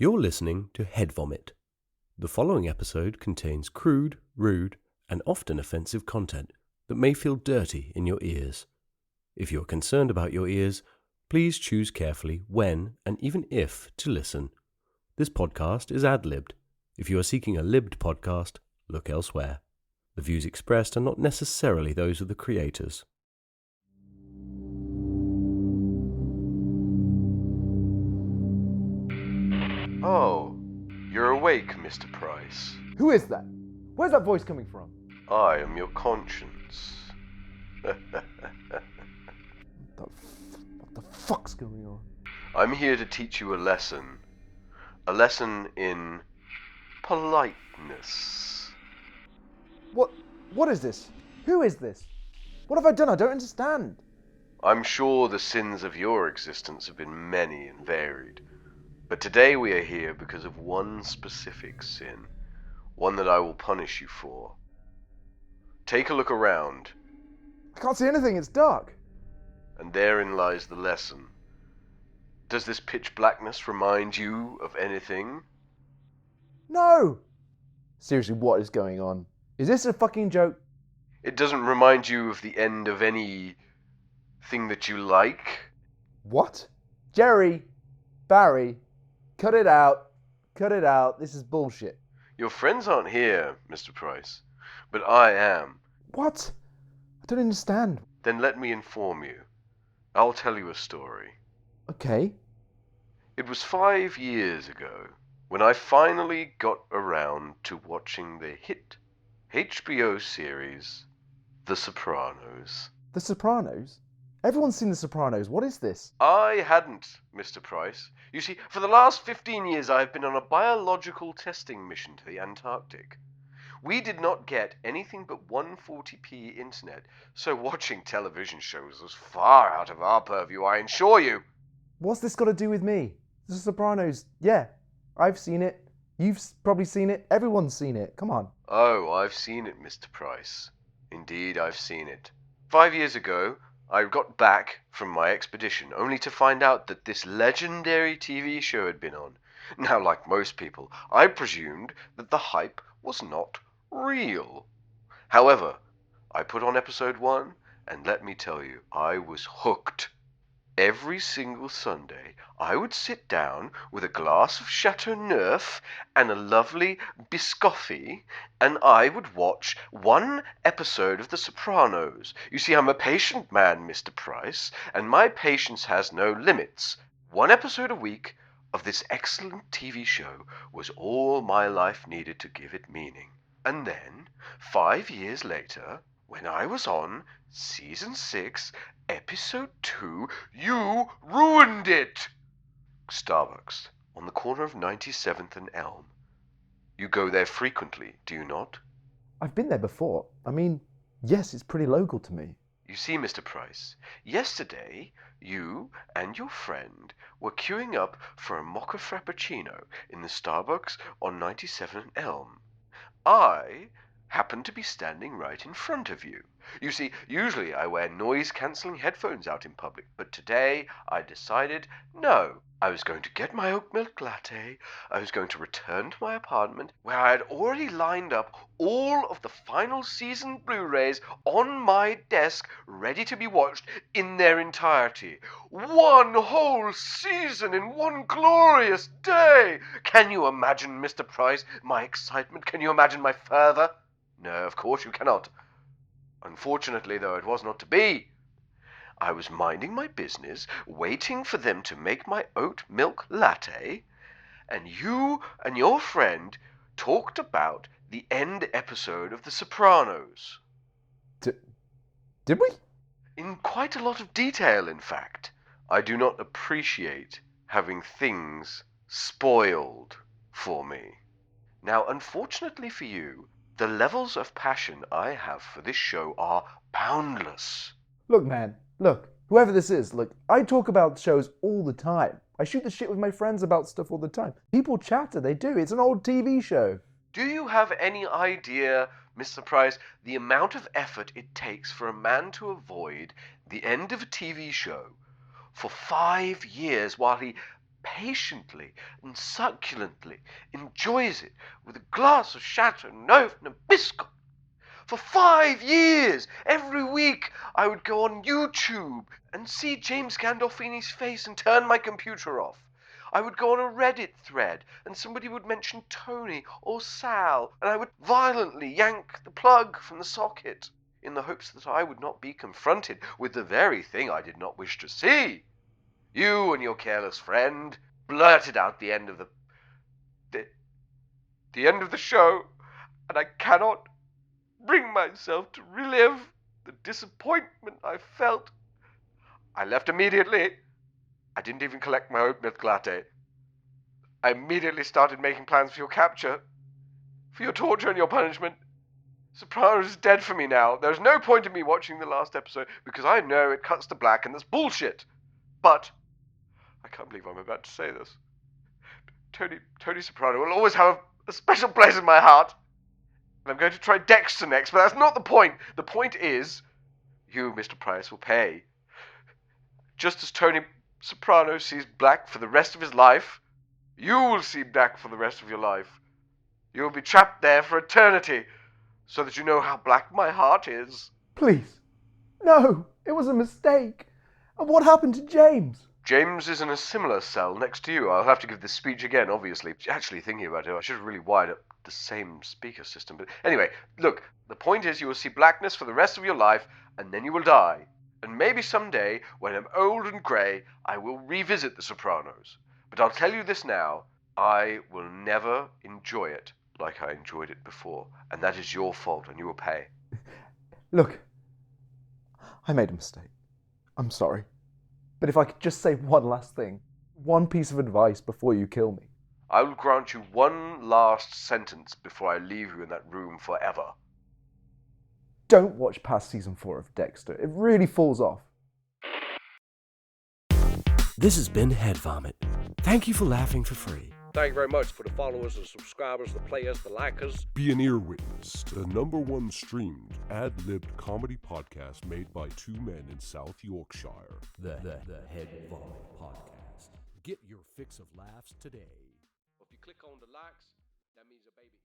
You're listening to Head Vomit. The following episode contains crude, rude, and often offensive content that may feel dirty in your ears. If you're concerned about your ears, please choose carefully when and even if to listen. This podcast is ad-libbed. If you are seeking a libbed podcast, look elsewhere. The views expressed are not necessarily those of the creators. Oh, you're awake, Mr. Price. Who is that? Where's that voice coming from? I am your conscience. What the fuck's going on? I'm here to teach you a lesson. A lesson in politeness. What is this? Who is this? What have I done? I don't understand. I'm sure the sins of your existence have been many and varied. But today we are here because of one specific sin. One that I will punish you for. Take a look around. I can't see anything, it's dark. And therein lies the lesson. Does this pitch blackness remind you of anything? No! Seriously, what is going on? Is this a fucking joke? It doesn't remind you of the end of any thing that you like? What? Jerry, Barry, cut it out. Cut it out. This is bullshit. Your friends aren't here, Mr. Price, but I am. What? I don't understand. Then let me inform you. I'll tell you a story. Okay. It was 5 years ago when I finally got around to watching the hit HBO series, The Sopranos. The Sopranos? Everyone's seen The Sopranos. What is this? I hadn't, Mr. Price. You see, for the last 15 years I've been on a biological testing mission to the Antarctic. We did not get anything but 140p internet, so watching television shows was far out of our purview, I assure you. What's this got to do with me? The Sopranos. Yeah, I've seen it. You've probably seen it. Everyone's seen it. Come on. Oh, I've seen it, Mr. Price. Indeed, I've seen it. 5 years ago, I got back from my expedition only to find out that this legendary TV show had been on. Now, like most people, I presumed that the hype was not real. However, I put on episode 1, and let me tell you, I was hooked. Every single Sunday, I would sit down with a glass of Chateauneuf and a lovely biscotti, and I would watch one episode of The Sopranos. You see, I'm a patient man, Mr. Price, and my patience has no limits. One episode a week of this excellent TV show was all my life needed to give it meaning. And then, 5 years later, when I was on Season 6, Episode 2, you ruined it! Starbucks, on the corner of 97th and Elm. You go there frequently, do you not? I've been there before. I mean, yes, it's pretty local to me. You see, Mr. Price, yesterday you and your friend were queuing up for a mocha frappuccino in the Starbucks on 97th and Elm. I happened to be standing right in front of you. You see, usually I wear noise-cancelling headphones out in public, but today I decided, no. I was going to get my oat milk latte, I was going to return to my apartment, where I had already lined up all of the final season Blu-rays on my desk, ready to be watched in their entirety. One whole season in one glorious day! Can you imagine, Mr. Price, my excitement? Can you imagine my fervour? No, of course you cannot. Unfortunately, though, it was not to be. I was minding my business, waiting for them to make my oat milk latte, and you and your friend talked about the end episode of The Sopranos. Did we? In quite a lot of detail, in fact. I do not appreciate having things spoiled for me. Now, unfortunately for you, the levels of passion I have for this show are boundless. Look, man. Look. Whoever this is, look, I talk about shows all the time. I shoot the shit with my friends about stuff all the time. People chatter, they do. It's an old TV show. Do you have any idea, Mr. Price, the amount of effort it takes for a man to avoid the end of a TV show for 5 years while he patiently and succulently enjoys it with a glass of Chateau Neuf and a biscuit. For 5 years, every week, I would go on YouTube and see James Gandolfini's face and turn my computer off. I would go on a Reddit thread and somebody would mention Tony or Sal, and I would violently yank the plug from the socket in the hopes that I would not be confronted with the very thing I did not wish to see. You and your careless friend blurted out the end of the end of the show, and I cannot bring myself to relive the disappointment I felt. I left immediately. I didn't even collect my oat milk latte. I immediately started making plans for your capture, for your torture and your punishment. Sopranos is dead for me now. There's no point in me watching the last episode because I know it cuts to black and that's bullshit. But I can't believe I'm about to say this. Tony Soprano will always have a special place in my heart. And I'm going to try Dexter next, but that's not the point. The point is, you, Mr. Price, will pay. Just as Tony Soprano sees black for the rest of his life, you will see black for the rest of your life. You will be trapped there for eternity, so that you know how black my heart is. Please. No, it was a mistake. And what happened to James? James is in a similar cell next to you. I'll have to give this speech again, obviously. Actually, thinking about it, I should have really wired up the same speaker system. But anyway, look, the point is you will see blackness for the rest of your life, and then you will die. And maybe someday, when I'm old and grey, I will revisit The Sopranos. But I'll tell you this now, I will never enjoy it like I enjoyed it before. And that is your fault, and you will pay. Look, I made a mistake. I'm sorry. But if I could just say one last thing, one piece of advice before you kill me. I will grant you one last sentence before I leave you in that room forever. Don't watch past season 4 of Dexter. It really falls off. This has been Head Vomit. Thank you for laughing for free. Thank you very much for the followers, the subscribers, the players, the likers. Be an Ear Witness, the #1 streamed, ad-libbed comedy podcast made by two men in South Yorkshire. The Head Vomit Podcast. Get your fix of laughs today. If you click on the likes, that means a baby